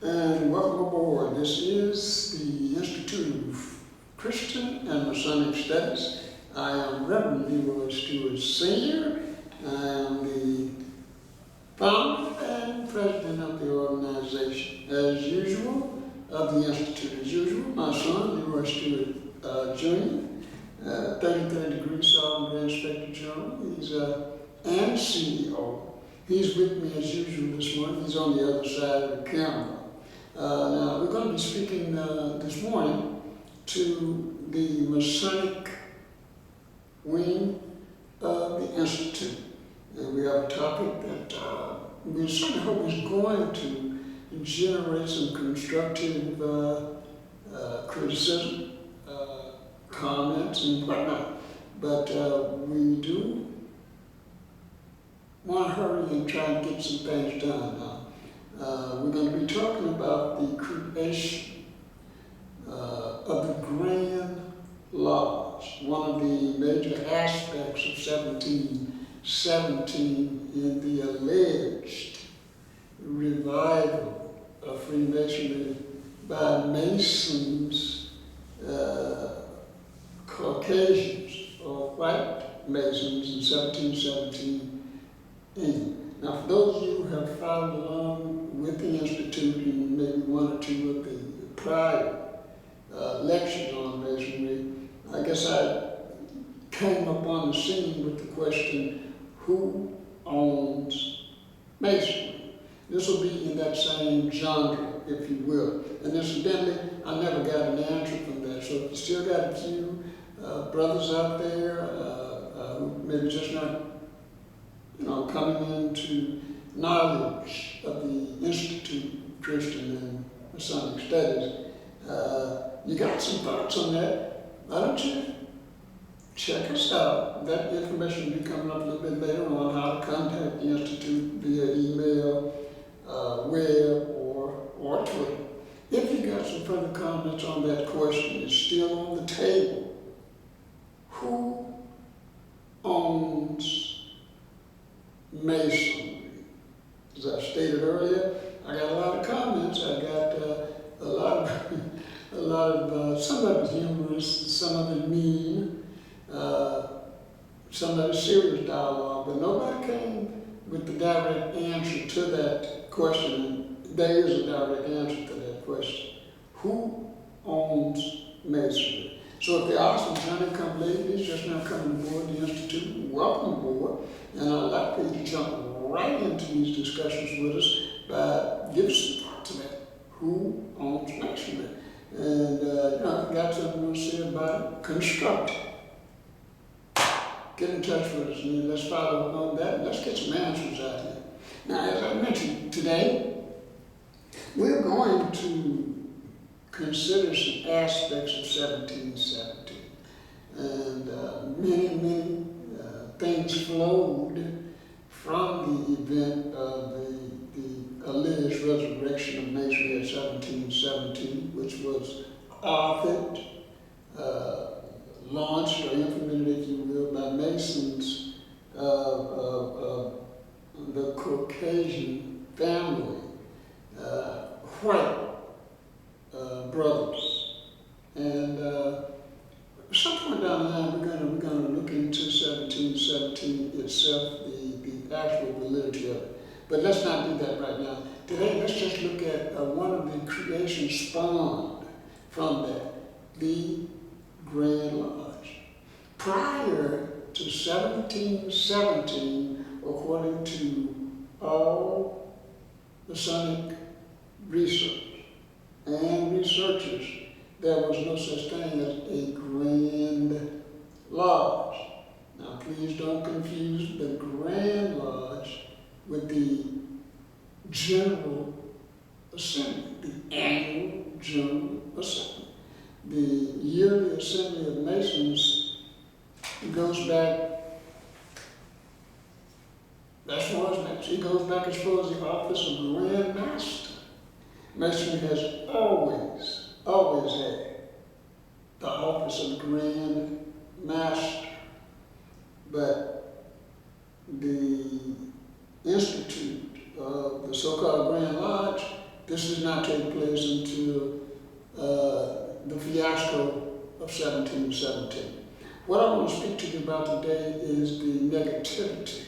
And welcome aboard. This is the Institute of Christian and Masonic Studies. I am Reverend Leroy Stewart Sr. I am the founder and president of the organization. As usual, of the Institute. As usual, my son, Leroy Stewart Jr., 33rd degree Sergeant Grand Inspector General. He's and CEO. He's with me as usual this morning. He's on the other side of the camera. Now, we're going to be speaking this morning to the Masonic wing of the Institute. And we have a topic that we certainly hope is going to generate some constructive criticism, comments, and whatnot. But we do want to hurry and try and get some things done now. We're going to be talking about the creation of the Grand Lodge, one of the major aspects of 1717 in the alleged revival of Freemasonry by Masons, Caucasians, or white Masons in 1717. Now, for those of you who have followed along with the Institute and maybe one or two of the prior lectures on Masonry, I guess I came up on the scene with the question, who owns Masonry? This will be in that same genre, if you will. And incidentally, I never got an answer from that. So if you still got a few brothers out there who maybe just not coming into knowledge of the Institute of Christian and Masonic Studies, you got some thoughts on that? Why don't you check us out? That information will be coming up a little bit later on, how to contact the Institute via email, web, or Twitter. If you got some further comments on that question, it's still on the table. Who owns Masonry? As I stated earlier, I got a lot of comments. I got a lot of some of it humorous, some of it mean, some of it serious dialogue, but nobody came with the direct answer to that question. There is a direct answer to that question. Who owns Masonry? So if there are some Johnny-come ladies just now coming aboard the Institute, welcome aboard. And I'd like for you to jump right into these discussions with us by giving some thought to that. Who owns Masonry? And if you got something you want to say about it, construct it. Get in touch with us and let's follow up on that and let's get some answers out here. Now, as I mentioned today, we're going to consider some aspects of 1717. And many things flowed from the event of the alleged resurrection of Masonry in 1717, which was authored, launched or implemented, if you will, by Masons of the Caucasian family, white brothers. And some point down the line, we're going to look into 1717 itself, the actual validity of it. But let's not do that right now. Today, let's just look at one of the creations spawned from that, the Grand Lodge. Prior to 1717, according to all Masonic research and researchers, there was no such thing as a Grand Lodge. Now, please don't confuse the Grand Lodge with the General Assembly, the annual General Assembly. The yearly Assembly of Masons goes back, that's what it goes back as far as the office of Grand Master. Masonry has always had the office of Grand Master, but the Institute of the so-called Grand Lodge this did not take place until the fiasco of 1717. What I want to speak to you about today is the negativity,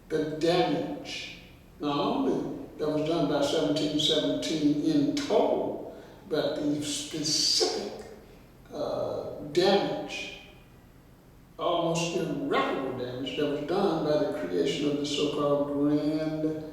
the damage, not only that was done by 1717 in total, but the specific damage, almost irreparable damage, that was done by the creation of the so-called Grand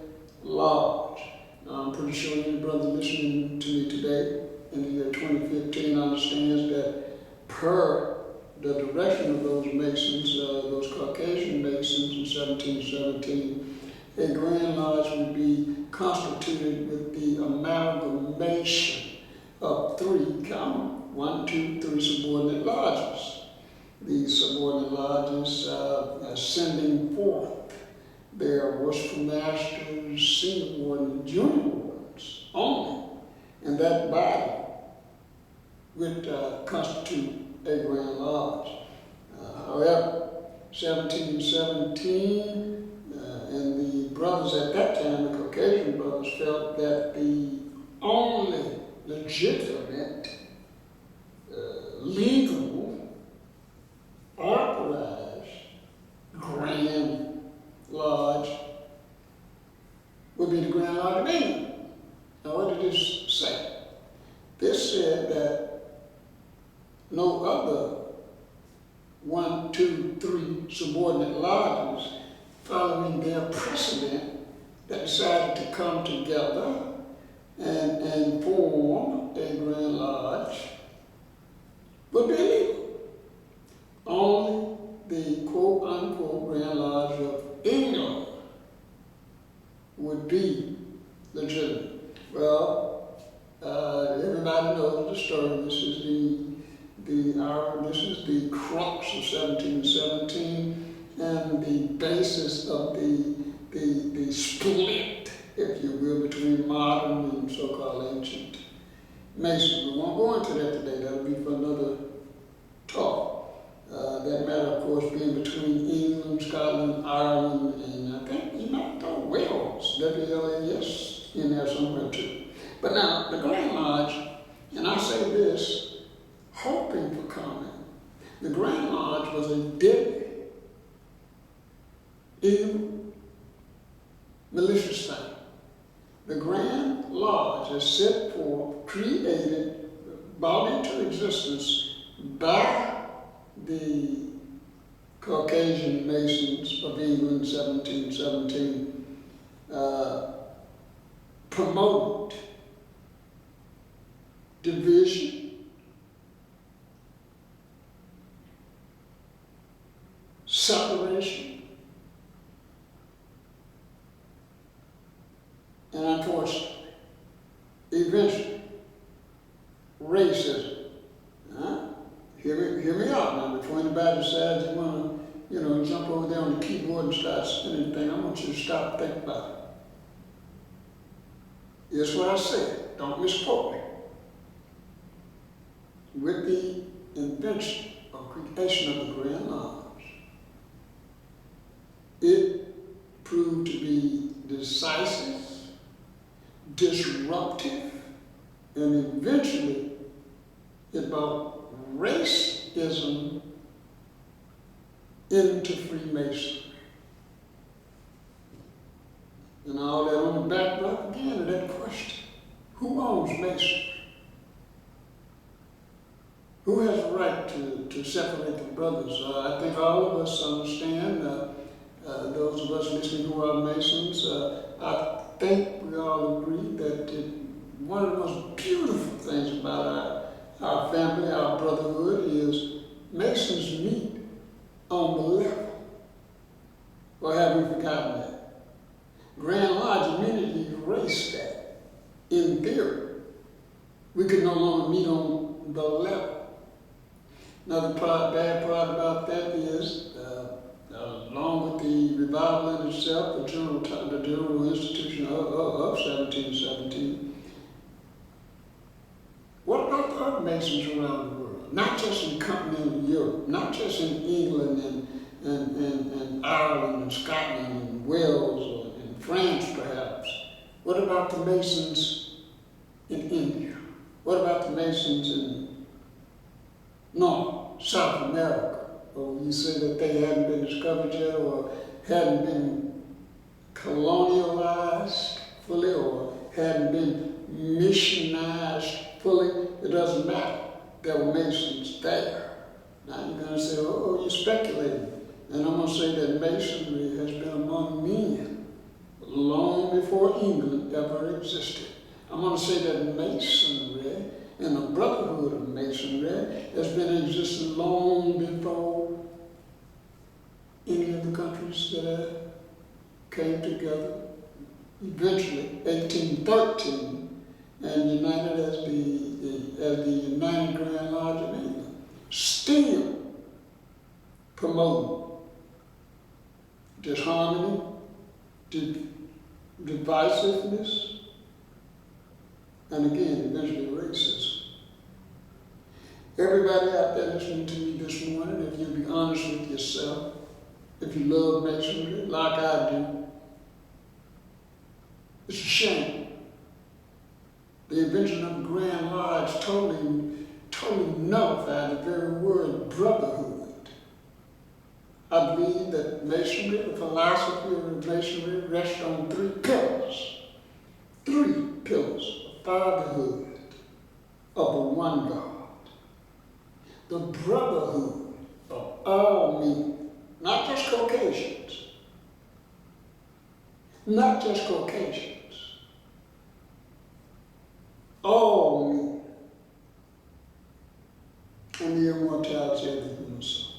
Lodge. Now, I'm pretty sure any brother listening to me today in the year 2015 understands that per the direction of those Masons, those Caucasian Masons in 1717, a Grand Lodge would be constituted with the amalgamation of three, count 1, 2, 3 subordinate lodges. These subordinate lodges sending forth their worshipful masters, senior wardens, junior wardens only, and that body would constitute a Grand Lodge. However, 1717, and the brothers at that time, the Caucasian brothers, felt that the only legitimate, legal, authorized Grand Lodge would be the Grand Lodge of England. Now, what did this say? This said that no other 1, 2, 3 subordinate lodges following their precedent that decided to come together and form a Grand Lodge would be illegal. Only the quote-unquote Grand Lodge of England would be legitimate. Well, everybody knows the story. This is the crux of 1717 and the basis of the split, if you will, between modern and so-called ancient Masonry. We won't go into that today. That'll be for another talk. That matter, of course, being between England, Scotland, Ireland, and I think you might throw Wales, W-L-A-S, in there somewhere too. But now, the Grand Lodge, and I say this, hoping for comment, the Grand Lodge was a deadly, evil, malicious thing. The Grand Lodge is set forth, created, brought into existence by the Caucasian Masons of England, 1717, promoted division, separation, and unfortunately, eventually, racism. Hear me out now. Before anybody decides you want to, jump over there on the keyboard and start spinning things, I want you to stop and think about it. Here's what I said. Don't misquote me. With the invention or creation of the Grand Lodge, it proved to be decisive, disruptive, and eventually it brought racism into Freemasonry. And all that on the backdrop again of that question. Who owns Masonry? Who has the right to separate the brothers? I think all of us understand, those of us listening who are Masons, I think we all agree that one of the most beautiful things about our family, our brotherhood, is Masons meet on the level. Or have we forgotten that? Grand Lodge immediately erased that. In theory, we could no longer meet on the level. Another bad part about that is, along with the revival in itself, the general institution of 1717, what about the other Masons around the world? Not just in continental Europe, not just in England and Ireland and Scotland and Wales and France perhaps. What about the Masons in India? What about the Masons in North, South America? Or you say that they hadn't been discovered yet or hadn't been colonialized fully or hadn't been missionized fully? It doesn't matter. There were Masons there. Now you're going to say, oh, you're speculating. And I'm going to say that Masonry has been among men long before England ever existed. I'm going to say that Masonry and the Brotherhood of Masonry has been in existence long before any of the countries that came together. Eventually, 1813, and united as the United Grand Lodge of England, still promoting disharmony, divisiveness, and again, eventually racism. Everybody out there listening to me this morning, if you'll be honest with yourself, if you love Masonry like I do, it's a shame. The invention of the Grand Lodge totally nullified the very word brotherhood. I believe that Masonry, the philosophy of Masonry, rests on three pillars of fatherhood of the one God, the brotherhood of all men, not just Caucasians, all men, and the immortality of the human soul.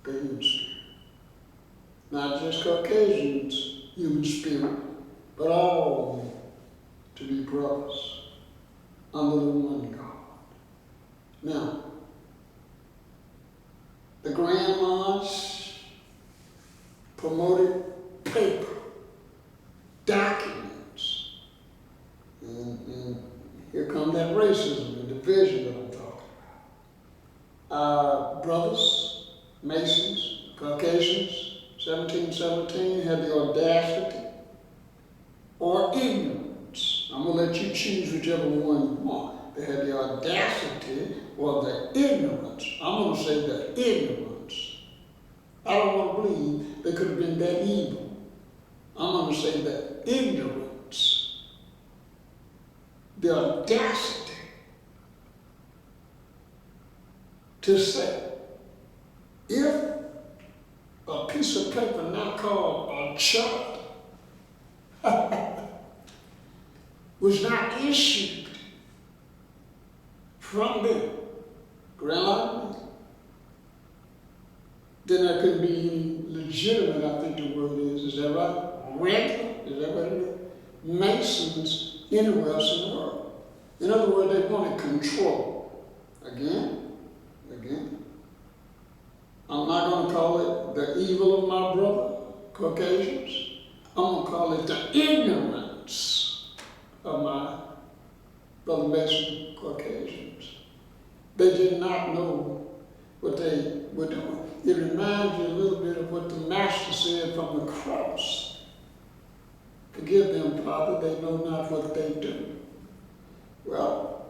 The human spirit. Not just Caucasians' human spirit, but all men to be brothers under the one God. Now, the Grand Lodge promoted paper, documents, and here comes that racism and division that I'm talking about. Brothers, Masons, Caucasians, 1717 had the audacity or ignorance. I'm going to let you choose whichever one you want. They had the audacity or the ignorance. I'm going to say the ignorance. I don't want to believe they could have been that evil. I'm going to say the ignorance, the audacity to say, if a piece of paper now called a chart was not issued from the Grand Lodge, then there couldn't be any legitimate, I think the word is that right? Regular, is that what it is? Masons anywhere else in the world. In other words, they wanted control. Again. I'm not going to call it the evil of my brother, Caucasians. I'm going to call it the ignorance of my brother Mason, Caucasians. They did not know what they were doing. It reminds you a little bit of what the Master said from the cross. Forgive them, Father, they know not what they do. Well,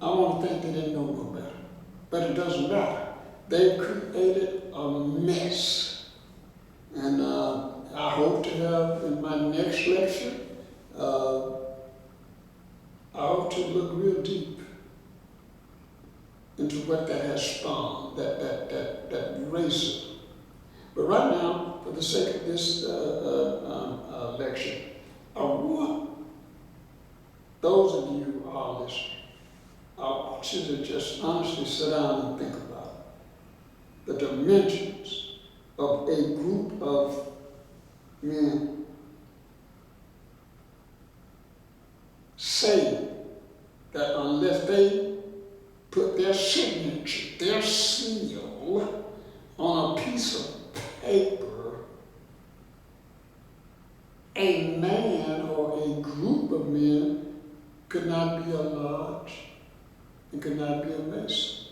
I want to think they didn't know no better, but it doesn't matter. They've created a mess. And I hope to have in my next lecture, I hope to look real deep into what that has spawned, that racism. But right now, for the sake of this lecture, I want those of you who are listening, I want you to just honestly sit down and think about the dimensions of a group of men saying that unless they put their signature, their seal on a piece of paper, a man or a group of men could not be a lodge and could not be a Mason.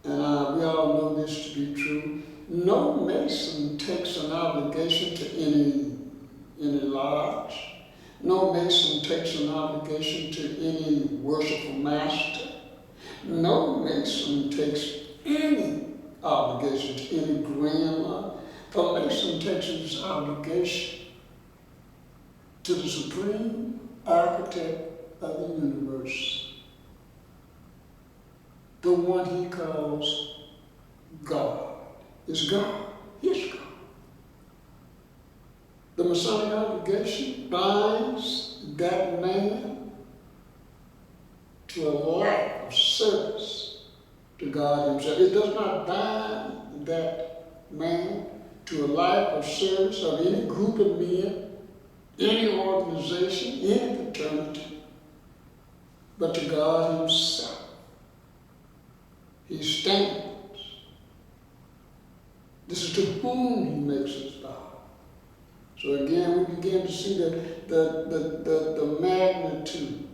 We all know this to be true, no Mason takes an obligation to any lodge. No Mason takes an obligation to any worshipful master. No Mason takes any obligation to any grand lodge. A Mason takes his obligation to the supreme architect of the universe, the one he calls God. Is God. His God. The Masonic obligation binds that man to a life of service to God himself. It does not bind that man to a life of service of any group of men, any organization, any fraternity, but to God himself. He stands. This is to whom he makes his vow. So again, we begin to see the magnitude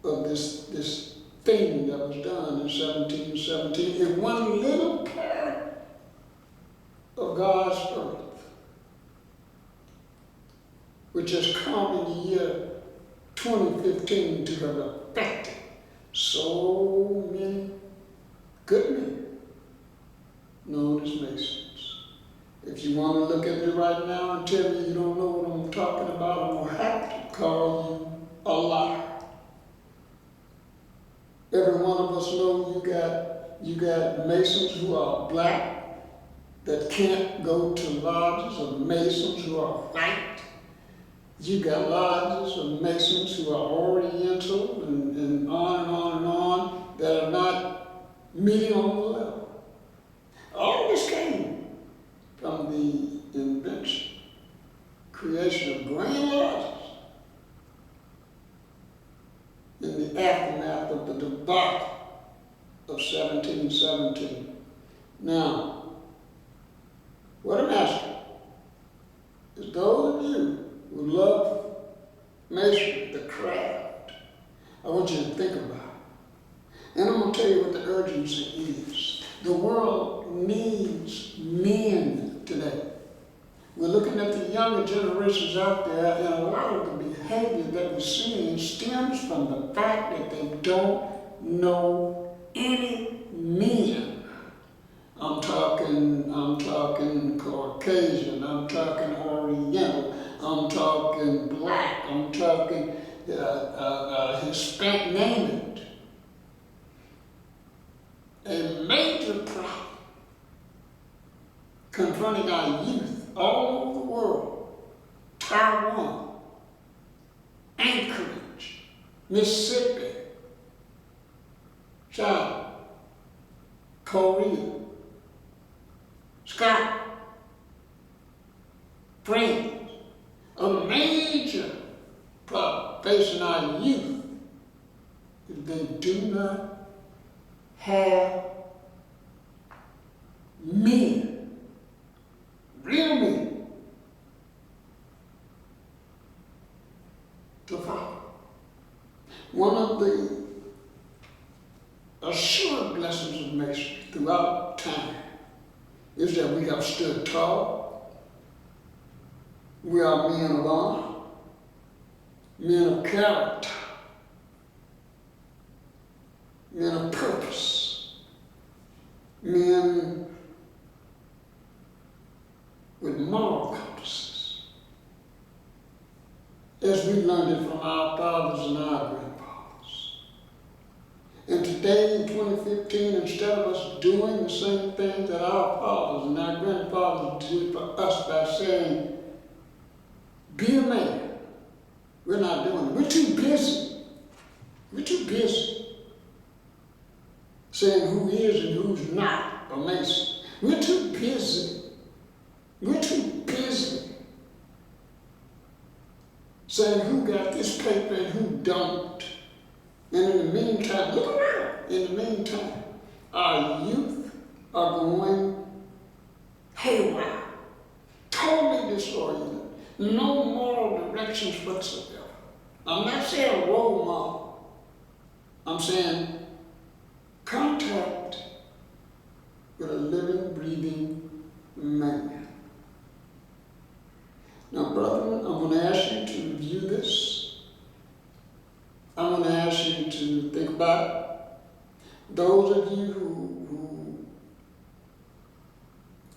of this thing that was done in 1717 in one little part of God's earth, which has come in the year 2015 to have affected so many good men known as Masons. If you want to look at me right now and tell me you don't know what I'm talking about, I'm going to have to call you a liar. Every one of us know you got Masons who are black that can't go to lodges of Masons who are white. You got lodges of Masons who are Oriental and on and on and on that are not meeting on the level. All this came from the invention, creation of grand lodges in the aftermath of the debacle of 1717. Now, what I'm asking is those of you who love Masonry, the craft, I want you to think about it. And I'm going to tell you what the urgency is. The world needs men today. We're looking at the younger generations out there, and a lot of the behavior that we're seeing stems from the fact that they don't know any men. I'm talking Caucasian, I'm talking Oriental, I'm talking black, I'm talking Hispanic, name it. A major problem confronting our youth all over the world, Taiwan, Anchorage, Mississippi, China, Korea, Scotland, France. A major problem facing our youth is they do not have men, real men, to follow. One of the assured blessings of Masonry throughout time is that we have stood tall. We are men of honor, men of character, men of purpose, men with moral compasses, as we learned it from our fathers and our grandfathers. And today in 2015, instead of us doing the same thing that our fathers and our grandfathers did for us by saying, be a man, we're not doing it. We're too busy. We're too busy saying who is and who's not a Mason. We're too busy. We're too busy saying who got this paper and who don't. And in the meantime, look around. In the meantime, our youth are going haywire, totally disoriented. No moral directions whatsoever. I'm not saying a role model. I'm saying contact with a living, breathing man.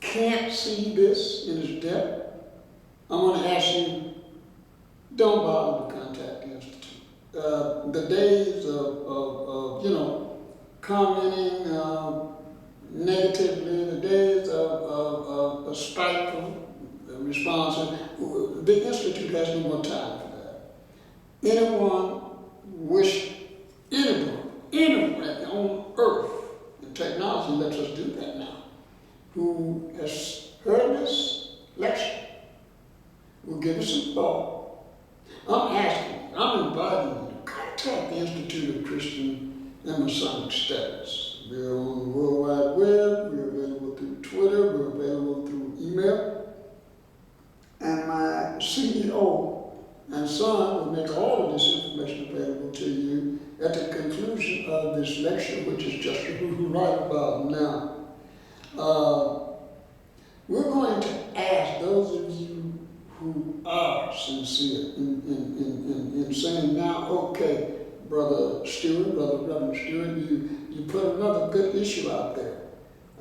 can't see this in its depth, I'm going to ask you, don't bother to contact the Institute. The days of commenting negatively, the days of spiteful response, the Institute has no more time for that. Anyone anywhere on earth, and technology lets us do that now, who has heard this lecture, will give us some thought. I'm inviting you to contact the Institute of Christian and Masonic Studies. We're on the World Wide Web, we're available through Twitter, we're available through email. And my CEO and son will make all of this information available to you at the conclusion of this lecture, which is just right about now. We're going to ask those of you who are sincere in saying now, okay, Brother Stewart, Brother Reverend Stewart, you put another good issue out there.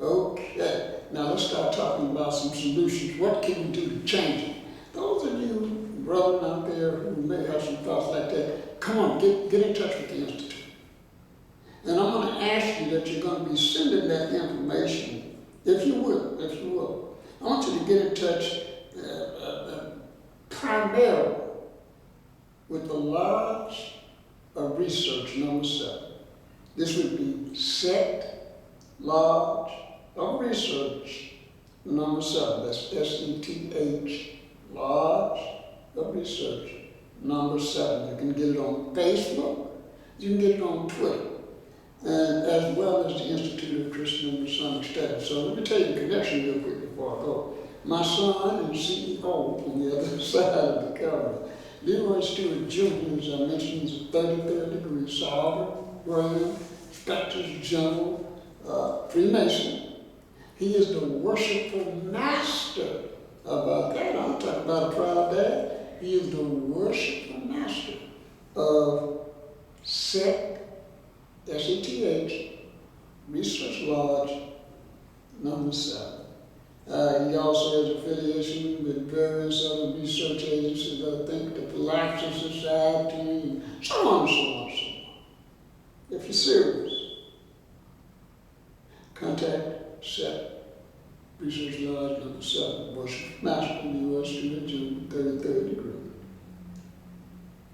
Okay, now let's start talking about some solutions. What can we do to change it? Those of you brethren out there who may have some thoughts like that, come on, get in touch with the Institute. And I'm going to ask you that you're going to be sending that information, if you will. I want you to get in touch primarily with the Lodge of Research number 7. This would be SET Lodge of Research number 7. That's SETH Lodge of Research number 7. You can get it on Facebook, you can get it on Twitter, and as well as the Institute of Christian and Masonic Studies. So let me tell you the connection real quick before I go. My son and CEO on the other side of the camera, Leroy Stewart Jr., as I mentioned, is a 33rd degree sovereign, Grand, Inspector General, Freemason. He is the worshipful master. About that, I'm talking about a proud dad. He is the worshipful master of SETH, Research Lodge number 7. He also has affiliation with various other research agencies, I think the Phylaxis Society, and so on and so on and so on. If you're serious, contact SETH, Research Lodge number 7, Worship Master, U.S. Student Jr., 33rd degree.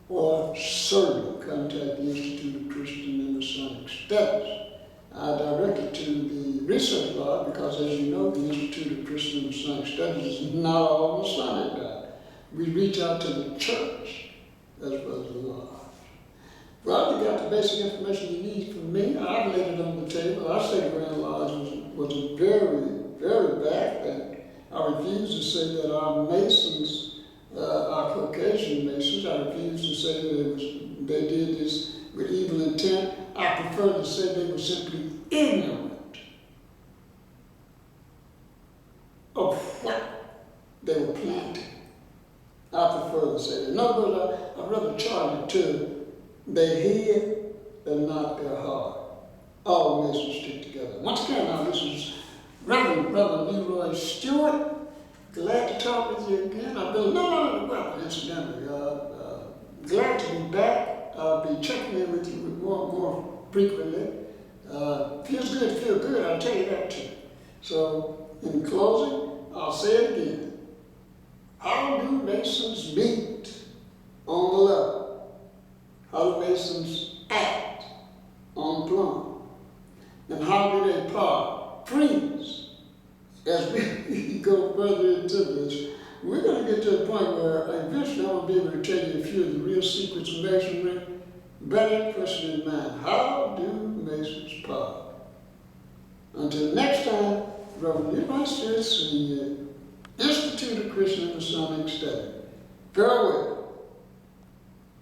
Or certainly contact the Institute of Christian and Masonic Studies. I direct it to the Research Lodge because, as you know, the Institute of Christian and Masonic Studies is not all Masonic. We reach out to the church as well as the lodge. Well, you got the basic information you need from me. I've laid it on the table. I say Grand Lodge was a very, very bad thing. I refuse to say that our Masons, our Caucasian Masons, I refuse to say that they did this with evil intent. I prefer to say they were simply ignorant of what they were planting. I prefer to say that. In other words, I'd rather charge it to their head and not their heart. All Masons stick together. Once again, now this is Reverend Brother Leroy Stewart. Glad to talk with you again. I've been incidentally. Glad to be back. I'll be checking in with you more frequently. Feels good to feel good, I'll tell you that too. So, in closing, I'll say it again. How do Masons meet on the level? How do Masons act on the plumb? And how do they part? Freeze. As we go further into this, we're going to get to a point where eventually I'll be able to tell you a few of the real secrets of Masonry. Bear that question in mind. How do Masons part? Until next time, Reverend Leroy Stewart Sr., Institute of Christian and Masonic Study. Farewell.